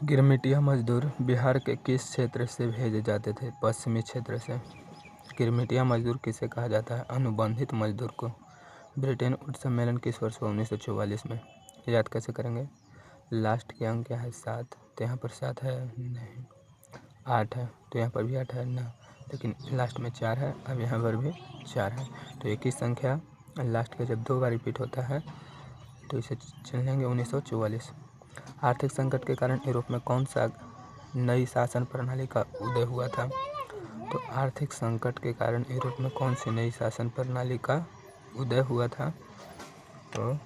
गिरमिटिया मजदूर बिहार के किस क्षेत्र से भेजे जाते थे? पश्चिमी क्षेत्र से। गिरमिटिया मजदूर किसे कहा जाता है? अनुबंधित मजदूर को। ब्रिटेन ऊंट सम्मेलन किस वर्ष हुआ? 1944 में। याद कैसे करेंगे? लास्ट के अंक क्या है? 7। तो यहाँ पर 7 है नहीं, 8 है, तो यहाँ पर भी 8 है ना, लेकिन लास्ट में 4 है, अब यहाँ पर भी 4 है। तो एक ही संख्या लास्ट के जब 2 बार रिपीट होता है तो इसे चुन लेंगे 1944। आर्थिक संकट के कारण यूरोप में कौन सा नई शासन प्रणाली का उदय हुआ था? तो आर्थिक संकट के कारण यूरोप में कौन सी नई शासन प्रणाली का उदय हुआ था? तो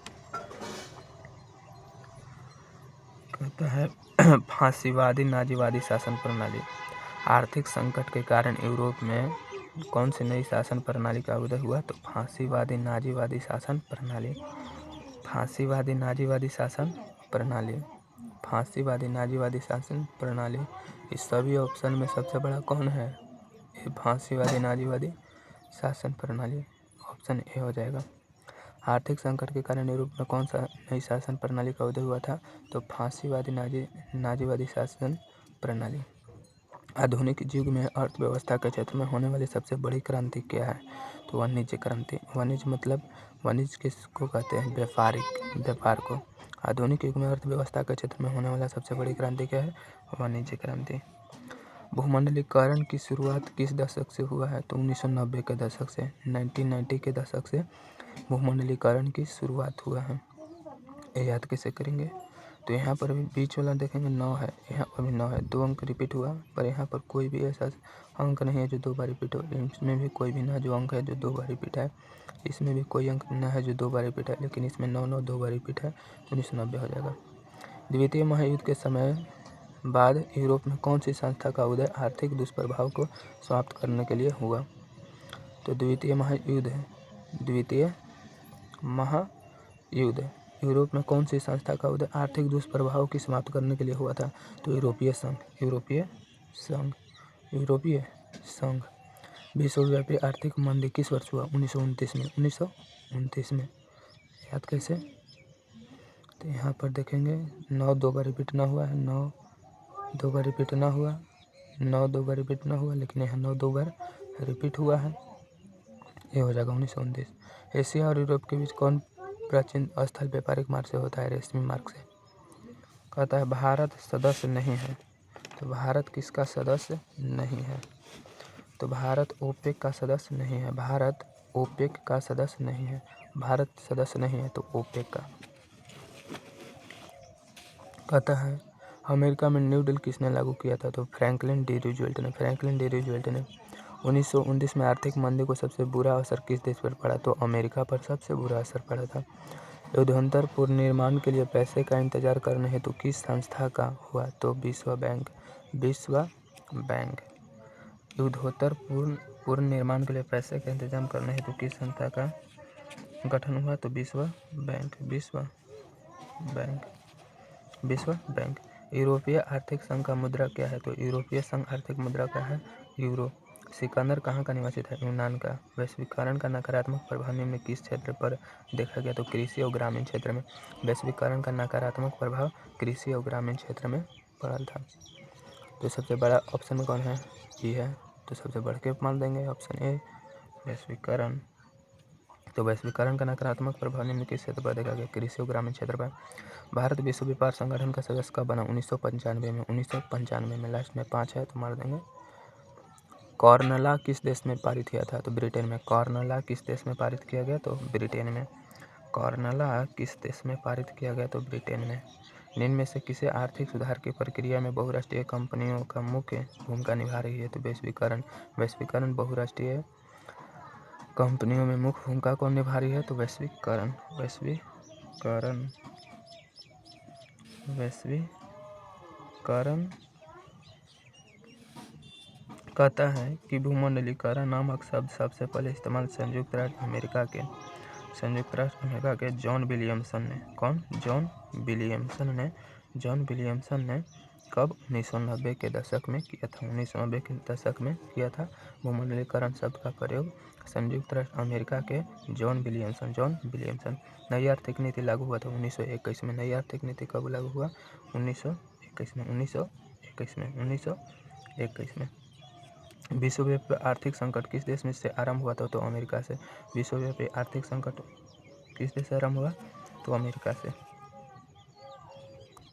कहता है फांसीवादी नाजीवादी शासन प्रणाली। आर्थिक संकट के कारण यूरोप में कौन सी नई शासन प्रणाली का उदय हुआ? तो फांसीवादी नाजीवादी शासन प्रणाली। फांसीवादी नाजीवादी शासन प्रणाली। फांसीवादी नाजीवादी शासन प्रणाली। इस सभी ऑप्शन में सबसे बड़ा कौन है? ये फांसीवादी नाजीवादी शासन प्रणाली। ऑप्शन ए हो जाएगा। आर्थिक संकट के कारण यूरोप में कौन सा नई शासन प्रणाली का उदय हुआ था? तो फांसीवादी नाजीवादी शासन प्रणाली। आधुनिक युग में अर्थव्यवस्था के क्षेत्र में होने वाली सबसे बड़ी क्रांति क्या है? तो वाणिज्य क्रांति। वाणिज्य मतलब वाणिज्य किसको कहते हैं? व्यापार को। आधुनिक युग में अर्थव्यवस्था के क्षेत्र में होने वाला सबसे बड़ी क्रांति क्या है? वाणिज्य क्रांति। भूमंडलीकरण की शुरुआत किस दशक से हुआ है? तो 1990 के दशक से, 1990 के दशक से भूमंडलीकरण की शुरुआत हुआ है। ये याद कैसे करेंगे? तो यहाँ पर भी बीच वाला देखेंगे 9 है, यहाँ पर भी 9 है, 2 अंक रिपीट हुआ, पर यहाँ पर कोई भी ऐसा अंक नहीं है जो 2 बार रिपीट हो। इसमें भी कोई भी ना जो अंक है जो 2 बार रिपीट है, इसमें भी कोई अंक ना है जो 2 बार रिपीट है, लेकिन इसमें 9 2 बार रिपीट है, तो 1990 हो जाएगा। द्वितीय महायुद्ध के समय बाद यूरोप में कौन सी संस्था का उदय आर्थिक दुष्प्रभाव को समाप्त करने के लिए हुआ? तो द्वितीय महायुद्ध यूरोप में कौन सी संस्था का उदय आर्थिक दुष्प्रभाव की समाप्त करने के लिए हुआ था? तो यूरोपीय संघ। विश्वव्यापी आर्थिक मंदी किस वर्ष हुआ? 1929 में। 1929 में। याद कैसे? तो यहाँ पर देखेंगे 9 2 बार रिपीट ना हुआ है, 9 2 बार रिपीट ना हुआ, 9 2 बार रिपीट ना हुआ, लेकिन यहाँ 9 2 बार रिपीट हुआ है, ये हो जाएगा 1929। एशिया और यूरोप के बीच कौन प्राचीन स्थल व्यापारिक मार्ग से होता है? रेशमी मार्ग से। कहता है भारत सदस्य नहीं है, तो भारत किसका सदस्य नहीं है? तो भारत ओपेक का सदस्य नहीं है। भारत ओपेक का सदस्य नहीं है। भारत सदस्य नहीं है तो ओपेक का। कहता है अमेरिका में न्यू डील किसने लागू किया था? तो फ्रैंकलिन डी रूजवेल्ट ने। फ्रैंकलिन डी रूजवेल्ट ने। 1919 में आर्थिक मंदी को सबसे बुरा असर किस देश पर पड़ा? तो अमेरिका पर सबसे बुरा असर पड़ा था। युद्धोत्तर पुनर्निर्माण के लिए पैसे का इंतजार करने हेतु किस संस्था का हुआ? तो विश्व बैंक। विश्व बैंक। युद्धोत्तर पुनर्निर्माण के लिए पैसे का इंतजाम करने हेतु किस संस्था का गठन हुआ? तो विश्व बैंक। विश्व बैंक। यूरोपीय आर्थिक संघ का मुद्रा क्या है? तो यूरोपीय संघ आर्थिक मुद्रा का है यूरो। सिकंदर कहाँ का निवासी था? यूनान का। वैश्वीकरण का नकारात्मक प्रभाव निम्न किस क्षेत्र पर देखा गया? तो कृषि और ग्रामीण क्षेत्र में। वैश्वीकरण का नकारात्मक प्रभाव कृषि और ग्रामीण क्षेत्र में पड़ा था। तो सबसे बड़ा ऑप्शन में कौन है? ये है, तो सबसे बढ़ के मान देंगे ऑप्शन ए, वैश्वीकरण। तो वैश्वीकरण का नकारात्मक प्रभाव निम्न किस क्षेत्र पर देखा गया? कृषि और ग्रामीण क्षेत्र पर। भारत विश्व व्यापार संगठन का सदस्य कब बना? 1995 में। 1995 में। लास्ट में 5 है तो मार देंगे। कॉर्न लॉ किस देश में पारित किया था? तो ब्रिटेन में। कॉर्न लॉ किस देश में पारित किया गया? तो ब्रिटेन में। कॉर्न लॉ किस देश में पारित किया गया? तो ब्रिटेन में। निम्न में से किसे आर्थिक सुधार की प्रक्रिया में बहुराष्ट्रीय कंपनियों का मुख्य भूमिका निभा रही है? तो वैश्वीकरण। वैश्वीकरण बहुराष्ट्रीय कंपनियों में मुख्य भूमिका कौन निभा रही है? तो वैश्वीकरण। कहता है कि भूमंडलीकरण नामक शब्द सबसे पहले इस्तेमाल संयुक्त राष्ट्र अमेरिका के जॉन विलियमसन ने। कौन? जॉन विलियमसन ने कब? 1990 के दशक में किया था। 1990 के दशक में किया था। भूमंडलीकरण शब्द का प्रयोग संयुक्त राष्ट्र अमेरिका के जॉन विलियमसन। नई आर्थिक नीति लागू हुआ था 1921 में। नई आर्थिक नीति कब लागू हुआ? 1921 1921 में 1921 में 1921 में। विश्वव्यापी आर्थिक संकट किस देश में से आरंभ हुआ था? तो अमेरिका से। विश्वव्यापी आर्थिक संकट किस देश से आरंभ हुआ? तो अमेरिका से।